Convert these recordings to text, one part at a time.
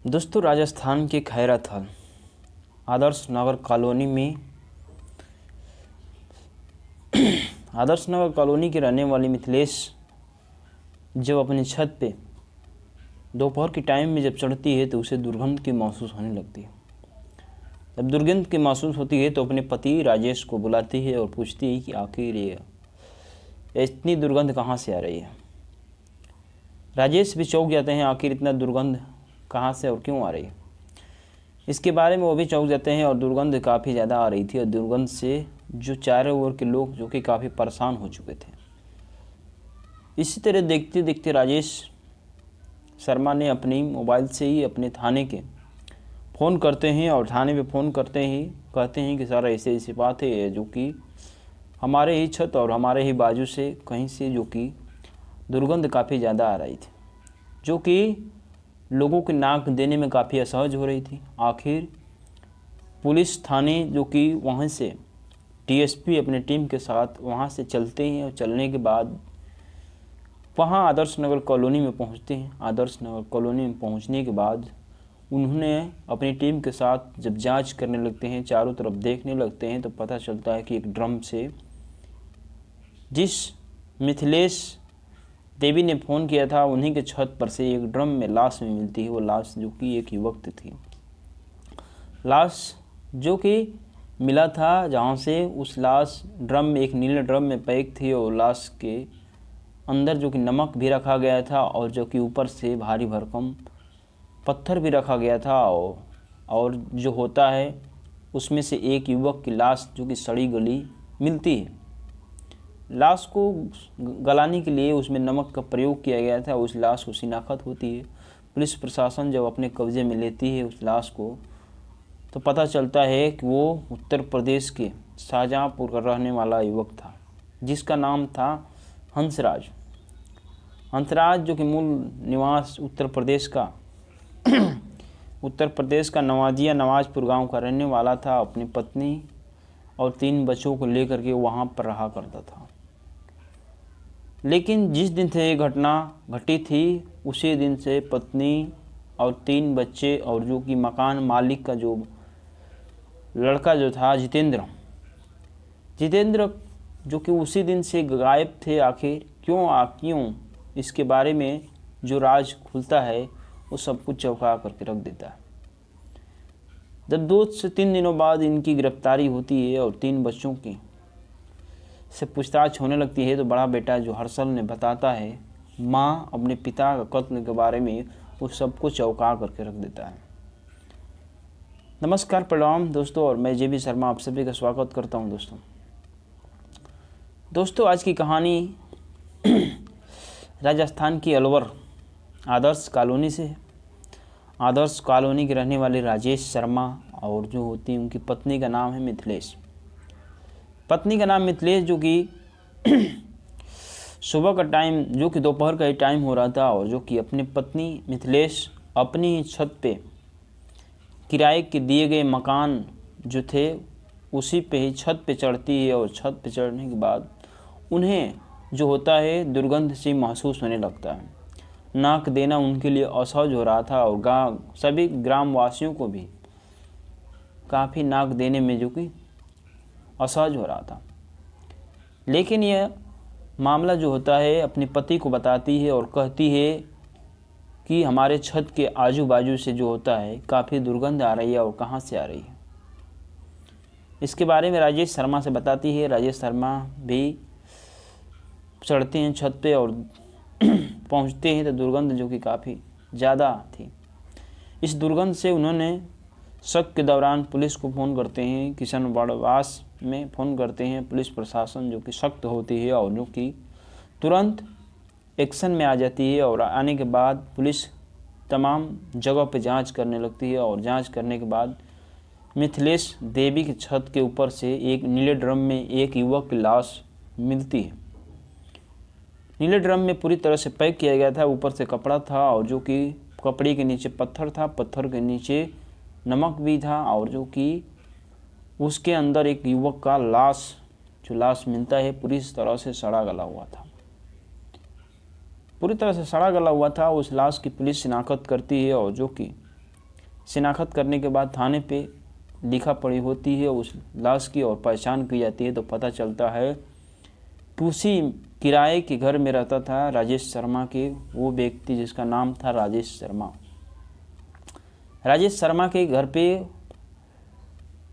दोस्तों, राजस्थान के खैरा थल आदर्श नगर कॉलोनी में आदर्श नगर कॉलोनी के रहने वाली मिथिलेश जब अपनी छत पे दोपहर के टाइम में जब चढ़ती है तो उसे दुर्गंध की महसूस होने लगती है। जब दुर्गंध की महसूस होती है तो अपने पति राजेश को बुलाती है और पूछती है कि आखिर ये इतनी दुर्गंध कहाँ से आ रही है। राजेश भी चौंक जाते हैं, आखिर इतना दुर्गंध कहाँ से और क्यों आ रही है। इसके बारे में वो भी चौंक जाते हैं और दुर्गंध काफ़ी ज़्यादा आ रही थी और दुर्गंध से जो चारों ओर के लोग जो कि काफ़ी परेशान हो चुके थे। इसी तरह देखते देखते राजेश शर्मा ने अपनी मोबाइल से ही अपने थाने के फ़ोन करते हैं और थाने पे फ़ोन करते ही कहते हैं कि सर ऐसे ऐसी बात है जो कि हमारे ही छत और हमारे ही बाजू से कहीं से जो कि दुर्गंध काफ़ी ज़्यादा आ रही थी, जो कि लोगों के नाक देने में काफ़ी असहज हो रही थी। आखिर पुलिस थाने जो कि वहाँ से डीएसपी अपने टीम के साथ वहाँ से चलते हैं और चलने के बाद वहाँ आदर्श नगर कॉलोनी में पहुँचते हैं। आदर्श नगर कॉलोनी में पहुँचने के बाद उन्होंने अपनी टीम के साथ जब जांच करने लगते हैं, चारों तरफ देखने लगते हैं, तो पता चलता है कि एक ड्रम से जिस मिथिलेश देवी ने फ़ोन किया था उन्हीं के छत पर से एक ड्रम में लाश में मिलती है। वो लाश जो कि एक युवक थी। लाश जो कि मिला था जहाँ से उस लाश ड्रम में एक नीले ड्रम में पैक थी और लाश के अंदर जो कि नमक भी रखा गया था और जो कि ऊपर से भारी भरकम पत्थर भी रखा गया था और जो होता है उसमें से एक युवक की लाश जो कि सड़ी गली मिलती है। लाश को गलाने के लिए उसमें नमक का प्रयोग किया गया था। उस लाश को शिनाख्त होती है। पुलिस प्रशासन जब अपने कब्जे में लेती है उस लाश को तो पता चलता है कि वो उत्तर प्रदेश के शाहजहाँपुर का रहने वाला युवक था, जिसका नाम था हंसराज। हंसराज जो कि मूल निवास उत्तर प्रदेश का नवाजिया नवाजपुर गांव का रहने वाला था। अपनी पत्नी और 3 बच्चों को लेकर के वहां पर रहा करता था। लेकिन जिस दिन से ये घटना घटी थी उसी दिन से पत्नी और 3 बच्चे और जो कि मकान मालिक का जो लड़का जो था जितेंद्र जो कि उसी दिन से गायब थे। आखिर क्यों इसके बारे में जो राज खुलता है वो सब कुछ चौंका करके रख देता है। जब 2 से 3 दिनों बाद इनकी गिरफ्तारी होती है और 3 बच्चों की से पूछताछ होने लगती है तो बड़ा बेटा जो हर्षल ने बताता है माँ अपने पिता का कत्ल के बारे में वो सब कुछ चौंका करके रख देता है। नमस्कार, प्रणाम दोस्तों, और मैं जेबी शर्मा आप सभी का स्वागत करता हूं। दोस्तों आज की कहानी राजस्थान की अलवर आदर्श कॉलोनी से है। आदर्श कॉलोनी के रहने वाले राजेश शर्मा और जो होती है उनकी पत्नी का नाम है मिथिलेश। पत्नी का नाम मिथिलेश जो कि सुबह का टाइम जो कि दोपहर का ही टाइम हो रहा था और जो कि अपनी पत्नी मिथिलेश अपनी ही छत पे किराए के दिए गए मकान जो थे उसी पे ही छत पे चढ़ती है और छत पे चढ़ने के बाद उन्हें जो होता है दुर्गंध से महसूस होने लगता है। नाक देना उनके लिए असहज हो रहा था और सभी ग्रामवासियों को भी काफ़ी नाक देने में जो कि असहज हो रहा था। लेकिन यह मामला जो होता है अपने पति को बताती है और कहती है कि हमारे छत के आजू बाजू से जो होता है काफ़ी दुर्गंध आ रही है और कहाँ से आ रही है। इसके बारे में राजेश शर्मा से बताती है। राजेश शर्मा भी चढ़ते हैं छत पे और पहुंचते हैं तो दुर्गंध जो कि काफ़ी ज़्यादा थी। इस दुर्गंध से उन्होंने शक के दौरान पुलिस को फ़ोन करते हैं, किशनगढ़वास में फ़ोन करते हैं। पुलिस प्रशासन जो कि सख्त होती है और जो कि तुरंत एक्शन में आ जाती है और आने के बाद पुलिस तमाम जगह पे जांच करने लगती है और जांच करने के बाद मिथिलेश देवी की छत के ऊपर से एक नीले ड्रम में एक युवक की लाश मिलती है। नीले ड्रम में पूरी तरह से पैक किया गया था, ऊपर से कपड़ा था और जो कि कपड़े के नीचे पत्थर था, पत्थर के नीचे नमक भी था और जो कि उसके अंदर एक युवक का लाश मिलता है पूरी तरह से सड़ा गला हुआ था। पूरी तरह से सड़ा गला हुआ था। उस लाश की पुलिस शिनाख्त करती है और जो कि शिनाख्त करने के बाद थाने पे लिखा पड़ी होती है उस लाश की और पहचान की जाती है, तो पता चलता है कि उसी किराए के घर में रहता था राजेश शर्मा के वो व्यक्ति जिसका नाम था राजेश शर्मा। राजेश शर्मा के घर पे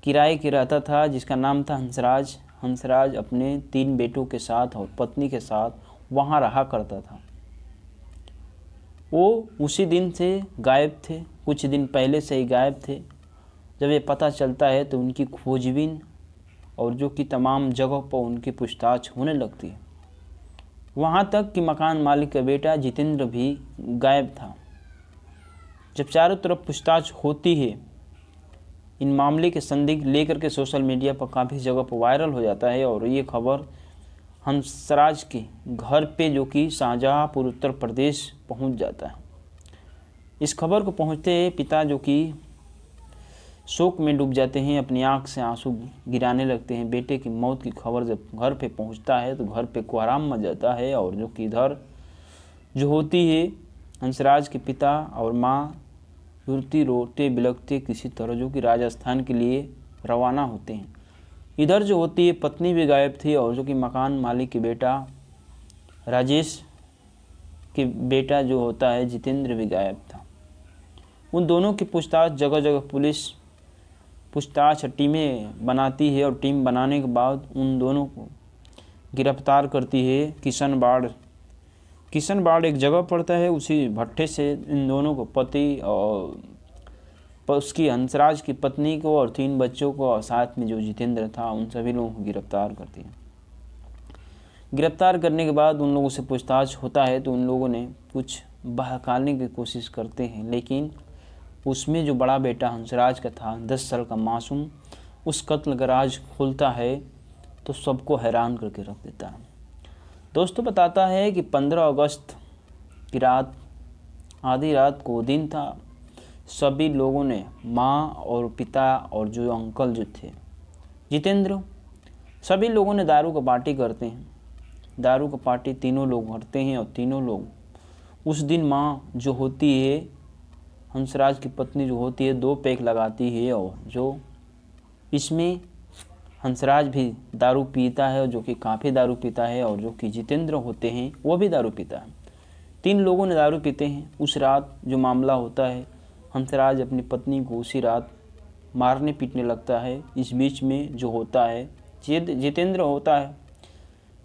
किराए के रहता था जिसका नाम था हंसराज। हंसराज अपने 3 बेटों के साथ और पत्नी के साथ वहाँ रहा करता था। वो उसी दिन से गायब थे, कुछ दिन पहले से ही गायब थे। जब ये पता चलता है तो उनकी खोजबीन और जो कि तमाम जगहों पर उनकी पूछताछ होने लगती है। वहाँ तक कि मकान मालिक का बेटा जितेंद्र भी गायब था। जब चारों तरफ पूछताछ होती है, इन मामले के संदिग्ध लेकर के सोशल मीडिया पर काफ़ी जगह पर वायरल हो जाता है और ये खबर हंसराज के घर पे जो कि शाहजहाँपुर उत्तर प्रदेश पहुंच जाता है। इस खबर को पहुंचते ही पिता जो कि शोक में डूब जाते हैं, अपनी आंख से आंसू गिराने लगते हैं। बेटे की मौत की खबर जब घर पे पहुंचता है तो घर पे कोहराम मच जाता है और जो कि इधर जो होती है हंसराज के पिता और माँ रोते बिलखते किसी तरह जो कि राजस्थान के लिए रवाना होते हैं। इधर जो होती है पत्नी भी गायब थी और जो कि मकान मालिक के बेटा राजेश के बेटा जो होता है जितेंद्र भी गायब था। उन दोनों की पूछताछ जगह जगह पुलिस पूछताछ टीमें बनाती है और टीम बनाने के बाद उन दोनों को गिरफ्तार करती है। किशनबाड़ एक जगह पड़ता है, उसी भट्टे से इन दोनों को पति और उसकी हंसराज की पत्नी को और 3 बच्चों को और साथ में जो जितेंद्र था उन सभी लोगों को गिरफ्तार करती है। गिरफ्तार करने के बाद उन लोगों से पूछताछ होता है तो उन लोगों ने कुछ बहकाने की कोशिश करते हैं, लेकिन उसमें जो बड़ा बेटा हंसराज का था 10 साल का मासूम, उस कत्ल का राज खुलता है तो सबको हैरान करके रख देता है। दोस्तों बताता है कि 15 अगस्त की रात, आधी रात को दिन था, सभी लोगों ने माँ और पिता और जो अंकल जो थे जितेंद्र, सभी लोगों ने दारू का पार्टी करते हैं। दारू का पार्टी तीनों लोग करते हैं और तीनों लोग उस दिन माँ जो होती है हंसराज की पत्नी जो होती है 2 पैक लगाती है और जो इसमें हंसराज भी दारू पीता है और जो कि काफ़ी दारू पीता है और जो कि जितेंद्र होते हैं वो भी दारू पीता है। 3 लोगों ने दारू पीते हैं। उस रात जो मामला होता है हंसराज अपनी पत्नी को उसी रात मारने पीटने लगता है। इस बीच में जो होता है जितेंद्र होता है,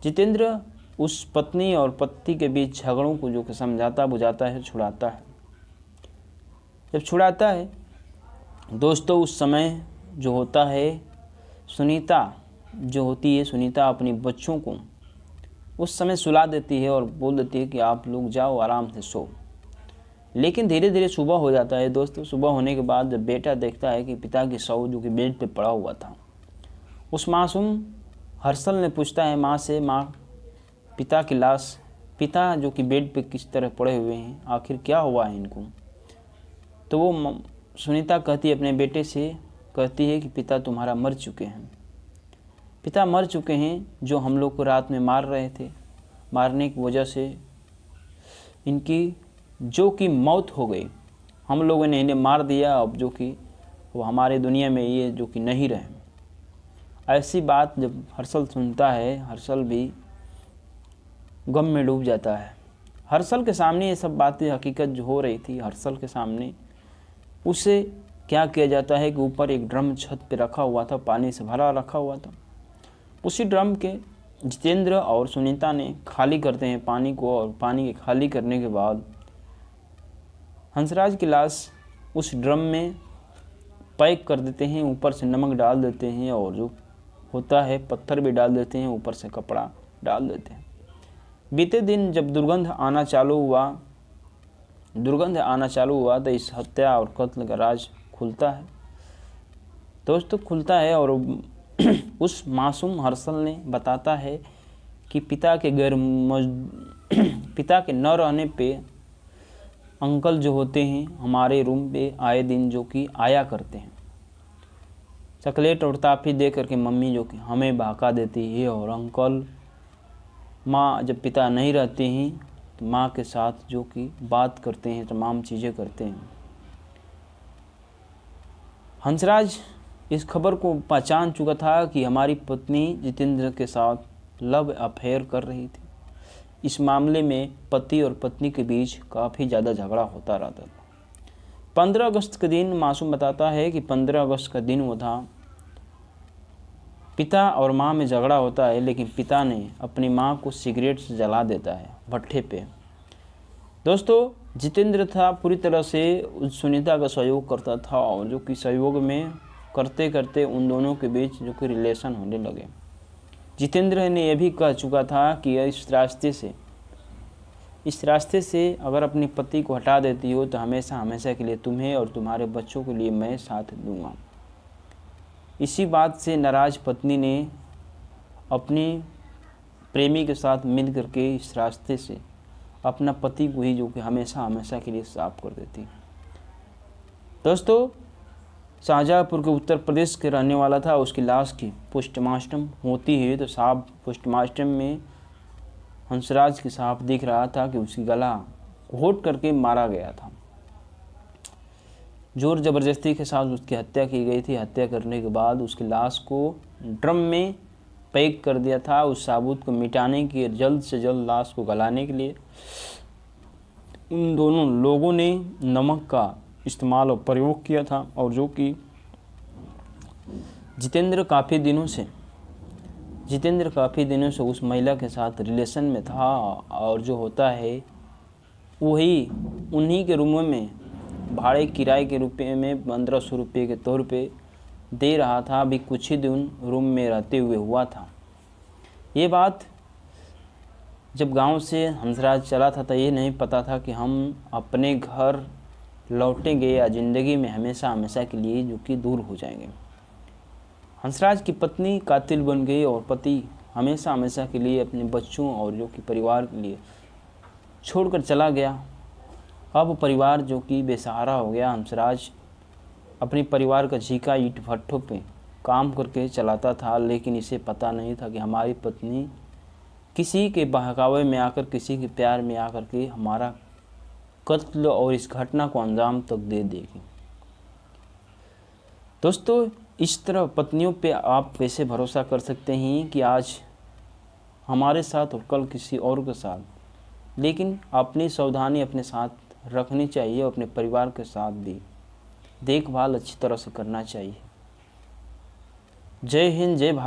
जितेंद्र उस पत्नी और पति के बीच झगड़ों को जो कि समझाता बुझाता है, छुड़ाता है। जब छुड़ाता है दोस्तों उस समय जो होता है सुनीता जो होती है, सुनीता अपनी बच्चों को उस समय सुला देती है और बोल देती है कि आप लोग जाओ आराम से सो। लेकिन धीरे धीरे सुबह हो जाता है दोस्तों। सुबह होने के बाद जब बेटा देखता है कि पिता की शव जो कि बेड पे पड़ा हुआ था, उस मासूम हर्षल ने पूछता है माँ से, माँ पिता की लाश, पिता जो कि बेड पे किस तरह पड़े हुए हैं, आखिर क्या हुआ है इनको। तो वो सुनीता कहती है अपने बेटे से, कहती है कि पिता तुम्हारा मर चुके हैं, पिता मर चुके हैं, जो हम लोग को रात में मार रहे थे, मारने की वजह से इनकी जो कि मौत हो गई, हम लोगों ने इन्हें मार दिया, अब जो कि वो हमारे दुनिया में ये जो कि नहीं रहे। ऐसी बात जब हर्षल सुनता है, हर्षल भी गम में डूब जाता है। हर्षल के सामने ये सब बातें हकीकत जो हो रही थी, हर्षल के सामने उसे क्या किया जाता है कि ऊपर एक ड्रम छत पे रखा हुआ था, पानी से भरा रखा हुआ था। उसी ड्रम के जितेंद्र और सुनीता ने खाली करते हैं पानी को और पानी के खाली करने के बाद हंसराज की लाश उस ड्रम में पैक कर देते हैं, ऊपर से नमक डाल देते हैं और जो होता है पत्थर भी डाल देते हैं, ऊपर से कपड़ा डाल देते हैं। बीते दिन जब दुर्गंध आना चालू हुआ तो इस हत्या और कत्ल का राज खुलता है दोस्तों, खुलता है। और उस मासूम हर्षल ने बताता है कि पिता के न रहने पे अंकल जो होते हैं हमारे रूम पे आए दिन जो कि आया करते हैं, चॉकलेट और टॉफी दे करके मम्मी जो कि हमें बहका देती है और अंकल माँ जब पिता नहीं रहते हैं तो माँ के साथ जो कि बात करते हैं, तमाम चीज़ें करते हैं। हंसराज इस खबर को पहचान चुका था कि हमारी पत्नी जितेंद्र के साथ लव अफेयर कर रही थी। इस मामले में पति और पत्नी के बीच काफ़ी ज़्यादा झगड़ा होता रहता था। 15 अगस्त के दिन मासूम बताता है कि 15 अगस्त का दिन वो था। पिता और माँ में झगड़ा होता है, लेकिन पिता ने अपनी माँ को सिगरेट से जला देता है भट्ठे पे। दोस्तों, जितेंद्र था पूरी तरह से सुनीता का सहयोग करता था, और जो कि सहयोग में करते करते उन दोनों के बीच जो कि रिलेशन होने लगे। जितेंद्र ने यह भी कह चुका था कि इस रास्ते से अगर अपने पति को हटा देती हो तो हमेशा हमेशा के लिए तुम्हें और तुम्हारे बच्चों के लिए मैं साथ दूंगा। इसी बात से नाराज पत्नी ने अपनी प्रेमी के साथ मिल करके इस रास्ते से अपना पति को ही जो कि हमेशा हमेशा के लिए साफ कर देती। दोस्तों, शाहजहाँपुर के उत्तर प्रदेश के रहने वाला था। उसकी लाश की पोस्टमार्टम होती है तो साहब पोस्टमार्टम में हंसराज के साफ दिख रहा था कि उसकी गला घोट करके मारा गया था। जोर ज़बरदस्ती के साथ उसकी हत्या की गई थी। हत्या करने के बाद उसकी लाश को ड्रम में पैक कर दिया था। उस साबुत को मिटाने के जल्द से जल्द लाश को गलाने के लिए उन दोनों लोगों ने नमक का इस्तेमाल और प्रयोग किया था, और जो कि जितेंद्र काफ़ी दिनों से उस महिला के साथ रिलेशन में था, और जो होता है वही उन्हीं के रूमों में भाड़े किराए के रुपये में 1500 रुपये के तौर पे दे रहा था। अभी कुछ ही दिन रूम में रहते हुए हुआ था। ये बात जब गांव से हंसराज चला था तो ये नहीं पता था कि हम अपने घर लौटेंगे या ज़िंदगी में हमेशा हमेशा के लिए जो कि दूर हो जाएंगे। हंसराज की पत्नी कातिल बन गई और पति हमेशा हमेशा के लिए अपने बच्चों और जो कि परिवार के लिए छोड़कर चला गया। अब परिवार जो कि बेसहारा हो गया। हंसराज अपने परिवार का झीका ईंट भट्ठों पे काम करके चलाता था, लेकिन इसे पता नहीं था कि हमारी पत्नी किसी के बहकावे में आकर, किसी के प्यार में आकर के हमारा कत्ल और इस घटना को अंजाम तक दे देगी। दोस्तों, इस तरह पत्नियों पे आप कैसे भरोसा कर सकते हैं कि आज हमारे साथ और कल किसी और के साथ। लेकिन अपनी सावधानी अपने साथ रखनी चाहिए, अपने परिवार के साथ भी देखभाल अच्छी तरह से करना चाहिए। जय हिंद, जय भारत।